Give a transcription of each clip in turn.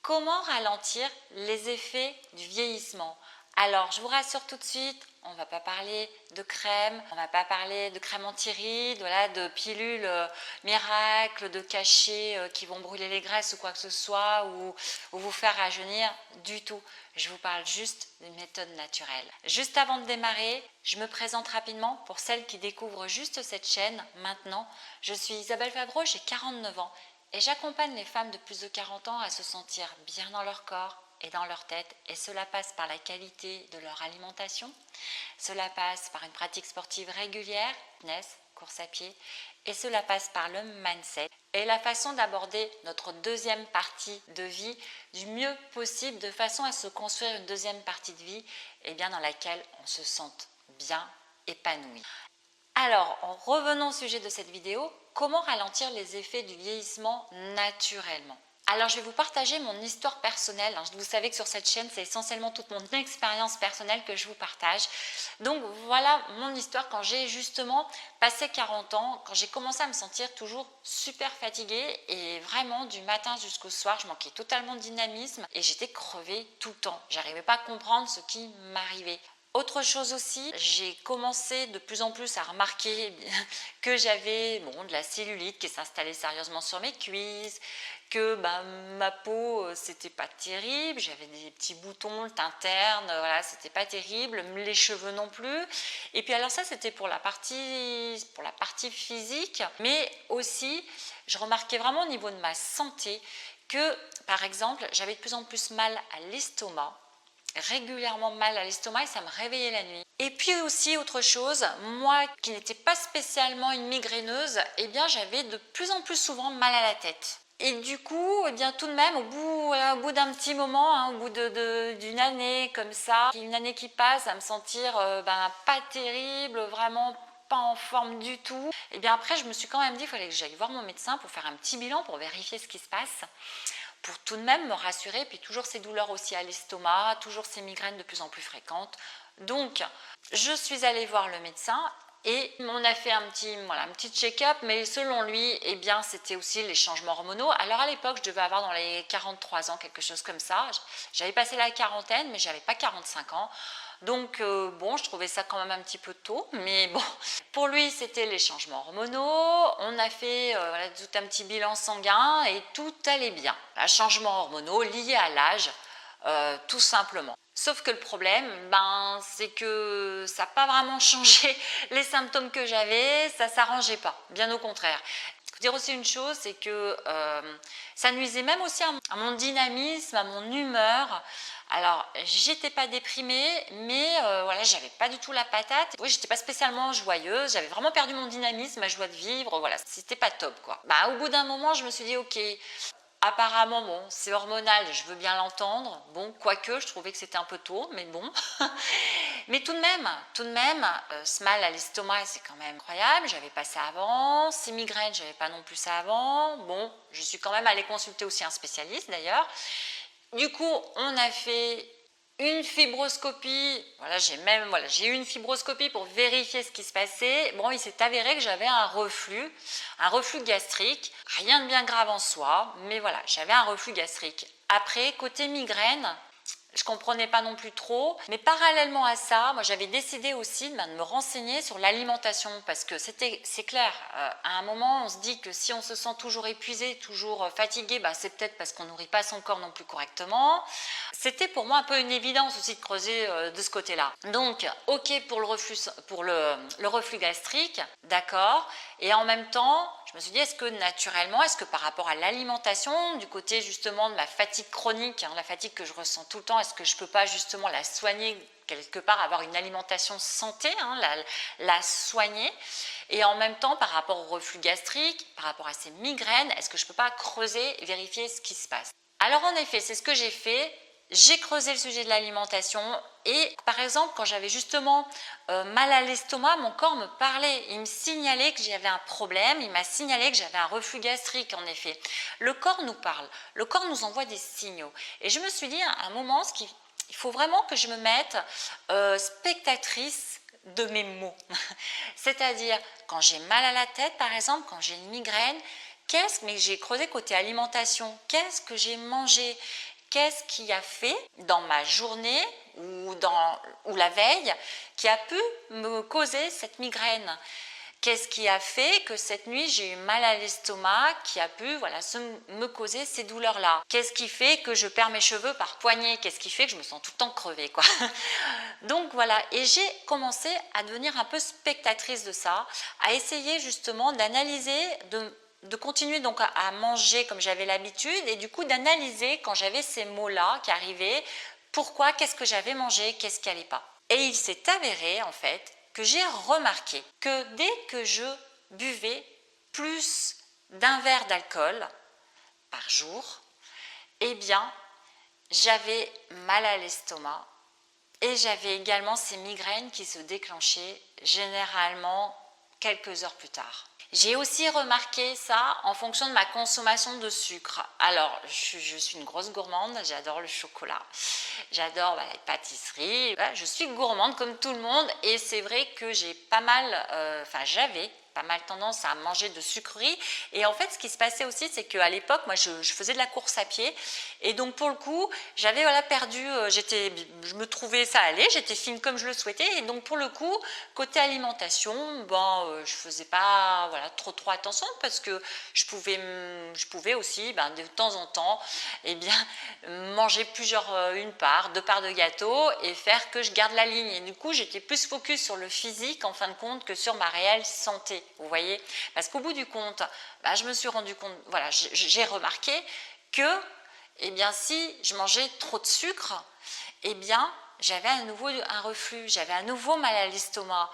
Comment ralentir les effets du vieillissement? Alors, je vous rassure tout de suite, on ne va pas parler de crème, on ne va pas parler de crème anti-rides, voilà, de pilules miracles, de cachets qui vont brûler les graisses ou quoi que ce soit, ou vous faire rajeunir du tout. Je vous parle juste d'une méthode naturelle. Juste avant de démarrer, je me présente rapidement pour celles qui découvrent juste cette chaîne maintenant. Je suis Isabelle Favreau, j'ai 49 ans. Et j'accompagne les femmes de plus de 40 ans à se sentir bien dans leur corps et dans leur tête. Et cela passe par la qualité de leur alimentation. Cela passe par une pratique sportive régulière, fitness, course à pied. Et cela passe par le mindset et la façon d'aborder notre deuxième partie de vie du mieux possible, de façon à se construire une deuxième partie de vie dans laquelle on se sente bien épanoui. Alors, en revenant au sujet de cette vidéo, comment ralentir les effets du vieillissement naturellement? Alors, je vais vous partager mon histoire personnelle. Vous savez que sur cette chaîne, c'est essentiellement toute mon expérience personnelle que je vous partage. Donc, voilà mon histoire quand j'ai justement passé 40 ans, quand j'ai commencé à me sentir toujours super fatiguée et vraiment du matin jusqu'au soir, je manquais totalement de dynamisme et j'étais crevée tout le temps. J'arrivais pas à comprendre ce qui m'arrivait. Autre chose aussi, j'ai commencé de plus en plus à remarquer que j'avais de la cellulite qui s'installait sérieusement sur mes cuisses, que ma peau c'était pas terrible, j'avais des petits boutons, le teint terne, voilà, c'était pas terrible, les cheveux non plus. Et puis alors ça c'était pour la partie physique, mais aussi je remarquais vraiment au niveau de ma santé que par exemple j'avais de plus en plus mal à l'estomac, régulièrement mal à l'estomac et ça me réveillait la nuit. Et puis aussi autre chose, moi qui n'étais pas spécialement une migraineuse, j'avais de plus en plus souvent mal à la tête. Et du coup, tout de même, au bout d'un petit moment, au bout d'une année comme ça, une année qui passe à me sentir pas terrible, vraiment pas en forme du tout, après je me suis quand même dit qu'il fallait que j'aille voir mon médecin pour faire un petit bilan, pour vérifier ce qui se passe, pour tout de même me rassurer, puis toujours ces douleurs aussi à l'estomac, toujours ces migraines de plus en plus fréquentes. Donc, je suis allée voir le médecin et on a fait un petit check-up, mais selon lui, c'était aussi les changements hormonaux. Alors à l'époque, je devais avoir dans les 43 ans, quelque chose comme ça. J'avais passé la quarantaine, mais je n'avais pas 45 ans. Donc je trouvais ça quand même un petit peu tôt, mais bon, pour lui c'était les changements hormonaux. On a fait tout un petit bilan sanguin et tout allait bien. Les changements hormonaux liés à l'âge, tout simplement. Sauf que le problème, c'est que ça n'a pas vraiment changé les symptômes que j'avais, ça ne s'arrangeait pas, bien au contraire. Il faut dire aussi une chose, c'est que ça nuisait même aussi à mon dynamisme, à mon humeur. Alors, j'étais pas déprimée, mais j'avais pas du tout la patate. Oui, j'étais pas spécialement joyeuse, j'avais vraiment perdu mon dynamisme, ma joie de vivre, voilà, c'était pas top quoi. Au bout d'un moment, je me suis dit ok, apparemment c'est hormonal, je veux bien l'entendre. Bon, quoique, je trouvais que c'était un peu tôt, mais bon. Mais tout de même, ce mal à l'estomac, c'est quand même incroyable. J'avais pas ça avant. Ces migraines, j'avais pas non plus ça avant. Bon, je suis quand même allée consulter aussi un spécialiste d'ailleurs. Du coup, on a fait une fibroscopie. Voilà, j'ai eu une fibroscopie pour vérifier ce qui se passait. Bon, il s'est avéré que j'avais un reflux gastrique. Rien de bien grave en soi, mais voilà, j'avais un reflux gastrique. Après, côté migraine, je ne comprenais pas non plus trop, mais parallèlement à ça, moi j'avais décidé aussi de me renseigner sur l'alimentation parce que c'est clair, à un moment on se dit que si on se sent toujours épuisé, toujours fatigué, c'est peut-être parce qu'on ne nourrit pas son corps non plus correctement. C'était pour moi un peu une évidence aussi de creuser de ce côté-là. Donc ok pour le reflux gastrique, d'accord, et en même temps je me suis dit est-ce que par rapport à l'alimentation, du côté justement de ma fatigue chronique, la fatigue que je ressens tout le temps, est-ce que je ne peux pas justement la soigner quelque part, avoir une alimentation santé, la soigner, et en même temps par rapport au reflux gastrique, par rapport à ces migraines, est-ce que je ne peux pas creuser et vérifier ce qui se passe? Alors en effet, c'est ce que j'ai fait. J'ai creusé le sujet de l'alimentation et par exemple quand j'avais justement mal à l'estomac, mon corps me parlait, il me signalait que j'avais un problème, il m'a signalé que j'avais un reflux gastrique en effet. Le corps nous parle, le corps nous envoie des signaux et je me suis dit à un moment, il faut vraiment que je me mette spectatrice de mes mots. C'est-à-dire quand j'ai mal à la tête par exemple, quand j'ai une migraine, mais j'ai creusé côté alimentation, qu'est-ce que j'ai mangé? qu'est-ce qui a fait dans ma journée ou la veille qui a pu me causer cette migraine. Qu'est-ce qui a fait que cette nuit j'ai eu mal à l'estomac qui a pu me causer ces douleurs-là? Qu'est-ce qui fait que je perds mes cheveux par poignée? Qu'est-ce qui fait que je me sens tout le temps crevée, quoi? Donc voilà, et j'ai commencé à devenir un peu spectatrice de ça, à essayer justement d'analyser, de continuer donc à manger comme j'avais l'habitude et du coup d'analyser quand j'avais ces maux-là qui arrivaient, pourquoi, qu'est-ce que j'avais mangé, qu'est-ce qui n'allait pas. Et il s'est avéré en fait que j'ai remarqué que dès que je buvais plus d'un verre d'alcool par jour, eh bien, j'avais mal à l'estomac et j'avais également ces migraines qui se déclenchaient généralement quelques heures plus tard. J'ai aussi remarqué ça en fonction de ma consommation de sucre. Alors, je suis une grosse gourmande, j'adore le chocolat, j'adore les pâtisseries, je suis gourmande comme tout le monde et c'est vrai que j'ai pas mal, j'avais pas mal tendance à manger de sucreries et en fait ce qui se passait aussi c'est qu'à l'époque moi je faisais de la course à pied et donc pour le coup j'avais perdu, je me trouvais ça allait, j'étais fine comme je le souhaitais et donc pour le coup côté alimentation je faisais pas trop attention parce que je pouvais aussi de temps en temps manger une part, deux parts de gâteau et faire que je garde la ligne et du coup j'étais plus focus sur le physique en fin de compte que sur ma réelle santé. Vous voyez, parce qu'au bout du compte, je me suis rendu compte, j'ai remarqué que, si je mangeais trop de sucre, j'avais à nouveau un reflux, j'avais à nouveau mal à l'estomac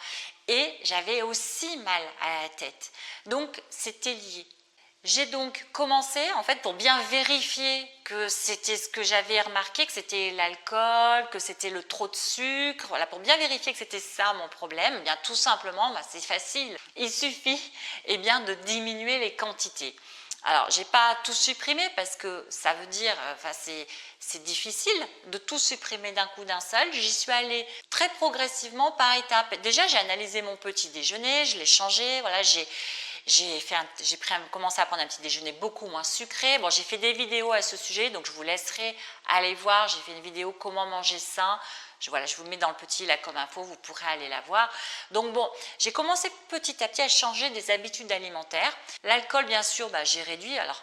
et j'avais aussi mal à la tête. Donc, c'était lié. J'ai donc commencé, en fait, pour bien vérifier que c'était ce que j'avais remarqué, que c'était l'alcool, que c'était le trop de sucre, pour bien vérifier que c'était ça mon problème, tout simplement, c'est facile. Il suffit, de diminuer les quantités. Alors, j'ai pas tout supprimé parce que ça veut dire, c'est difficile de tout supprimer d'un coup d'un seul. J'y suis allée très progressivement par étapes. Déjà, j'ai analysé mon petit déjeuner, je l'ai changé, j'ai commencé à prendre un petit déjeuner beaucoup moins sucré. Bon, j'ai fait des vidéos à ce sujet, donc je vous laisserai aller voir. J'ai fait une vidéo comment manger sain. Je vous mets dans le petit là comme info, vous pourrez aller la voir. Donc bon, j'ai commencé petit à petit à changer des habitudes alimentaires. L'alcool, bien sûr, j'ai réduit. Alors,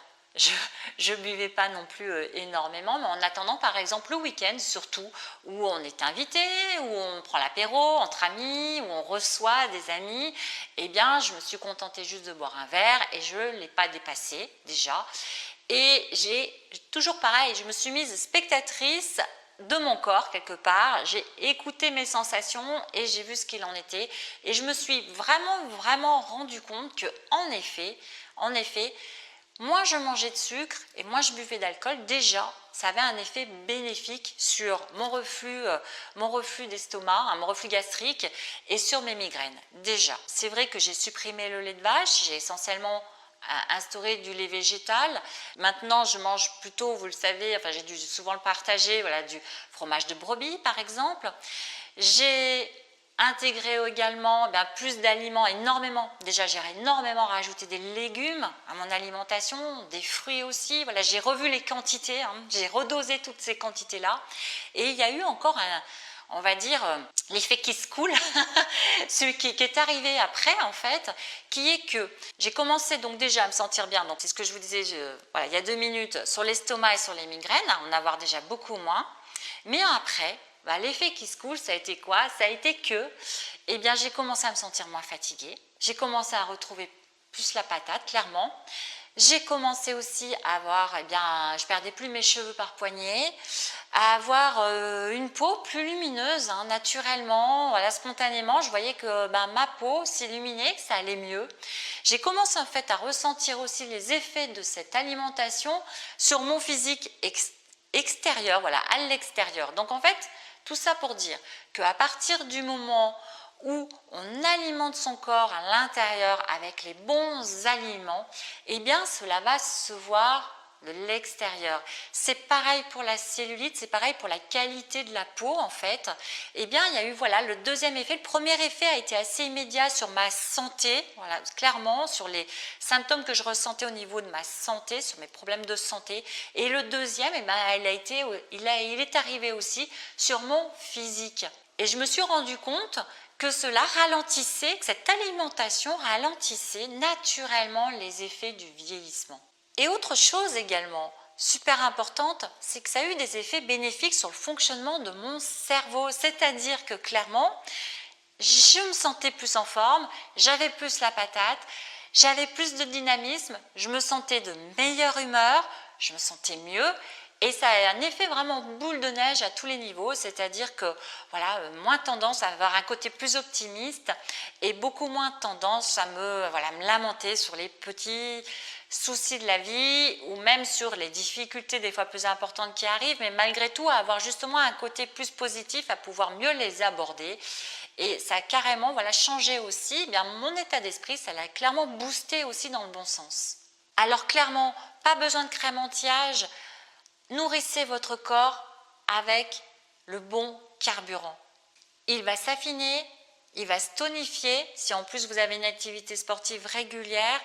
je ne buvais pas non plus énormément, mais en attendant, par exemple, le week-end, surtout, où on est invité, où on prend l'apéro entre amis, où on reçoit des amis, je me suis contentée juste de boire un verre et je ne l'ai pas dépassé déjà. Et j'ai toujours pareil, je me suis mise spectatrice de mon corps quelque part, j'ai écouté mes sensations et j'ai vu ce qu'il en était et je me suis vraiment rendu compte que en effet, moins je mangeais de sucre et moins je buvais d'alcool, déjà ça avait un effet bénéfique sur mon reflux d'estomac, mon reflux gastrique et sur mes migraines. Déjà, c'est vrai que j'ai supprimé le lait de vache, j'ai essentiellement instauré du lait végétal. Maintenant, je mange plutôt, vous le savez, j'ai dû souvent le partager, du fromage de brebis par exemple. J'ai intégré également plus d'aliments, énormément. Déjà, j'ai énormément rajouté des légumes à mon alimentation, des fruits aussi. J'ai revu les quantités, j'ai redosé toutes ces quantités-là. Et il y a eu encore on va dire, l'effet qui se coule, celui qui est arrivé après en fait, qui est que j'ai commencé donc déjà à me sentir bien, donc c'est ce que je vous disais il y a 2 minutes, sur l'estomac et sur les migraines, en avoir déjà beaucoup moins, mais après, l'effet qui se coule, ça a été quoi? Ça a été que j'ai commencé à me sentir moins fatiguée, j'ai commencé à retrouver plus la patate, clairement. J'ai commencé aussi à avoir, je perdais plus mes cheveux par poignée, à avoir une peau plus lumineuse, naturellement, spontanément. Je voyais que ma peau s'illuminait, que ça allait mieux. J'ai commencé en fait à ressentir aussi les effets de cette alimentation sur mon physique extérieur, à l'extérieur. Donc en fait, tout ça pour dire qu'à partir du moment où on alimente son corps à l'intérieur avec les bons aliments, cela va se voir de l'extérieur. C'est pareil pour la cellulite, c'est pareil pour la qualité de la peau en fait. Eh bien, il y a eu voilà le deuxième effet. Le premier effet a été assez immédiat sur ma santé, voilà, clairement sur les symptômes que je ressentais au niveau de ma santé, sur mes problèmes de santé. Et le deuxième, eh ben, il est arrivé aussi sur mon physique. Et je me suis rendu compte que cela ralentissait, que cette alimentation ralentissait naturellement les effets du vieillissement. Et autre chose également, super importante, c'est que ça a eu des effets bénéfiques sur le fonctionnement de mon cerveau. C'est-à-dire que clairement, je me sentais plus en forme, j'avais plus la patate, j'avais plus de dynamisme, je me sentais de meilleure humeur, je me sentais mieux. Et ça a un effet vraiment boule de neige à tous les niveaux, c'est-à-dire que voilà, moins tendance à avoir un côté plus optimiste et beaucoup moins tendance à me lamenter sur les petits soucis de la vie ou même sur les difficultés des fois plus importantes qui arrivent, mais malgré tout à avoir justement un côté plus positif, à pouvoir mieux les aborder. Et ça a carrément changé aussi mon état d'esprit, ça l'a clairement boosté aussi dans le bon sens. Alors clairement, pas besoin de crème anti-âge. Nourrissez votre corps avec le bon carburant. Il va s'affiner, il va se tonifier. Si en plus vous avez une activité sportive régulière,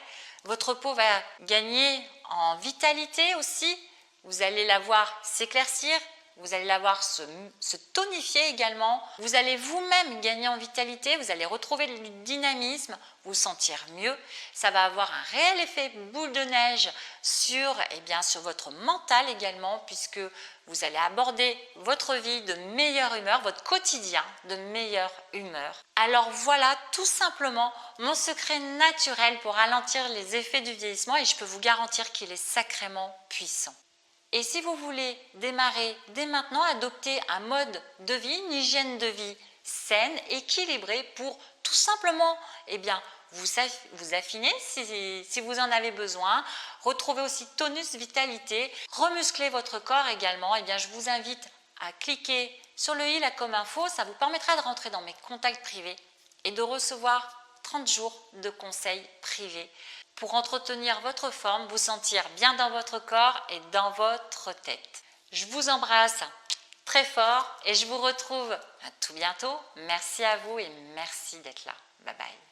votre peau va gagner en vitalité aussi. Vous allez la voir s'éclaircir, vous allez la voir se tonifier également. Vous allez vous-même gagner en vitalité, vous allez retrouver du dynamisme, vous sentir mieux. Ça va avoir un réel effet boule de neige sur votre mental également, puisque vous allez aborder votre vie de meilleure humeur, votre quotidien de meilleure humeur. Alors voilà tout simplement mon secret naturel pour ralentir les effets du vieillissement et je peux vous garantir qu'il est sacrément puissant. Et si vous voulez démarrer dès maintenant, adopter un mode de vie, une hygiène de vie saine, équilibrée pour tout simplement vous affiner si vous en avez besoin, retrouver aussi tonus, vitalité, remuscler votre corps également, je vous invite à cliquer sur le i là comme info, ça vous permettra de rentrer dans mes contacts privés et de recevoir 30 jours de conseils privés pour entretenir votre forme, vous sentir bien dans votre corps et dans votre tête. Je vous embrasse très fort et je vous retrouve à tout bientôt. Merci à vous et merci d'être là. Bye bye.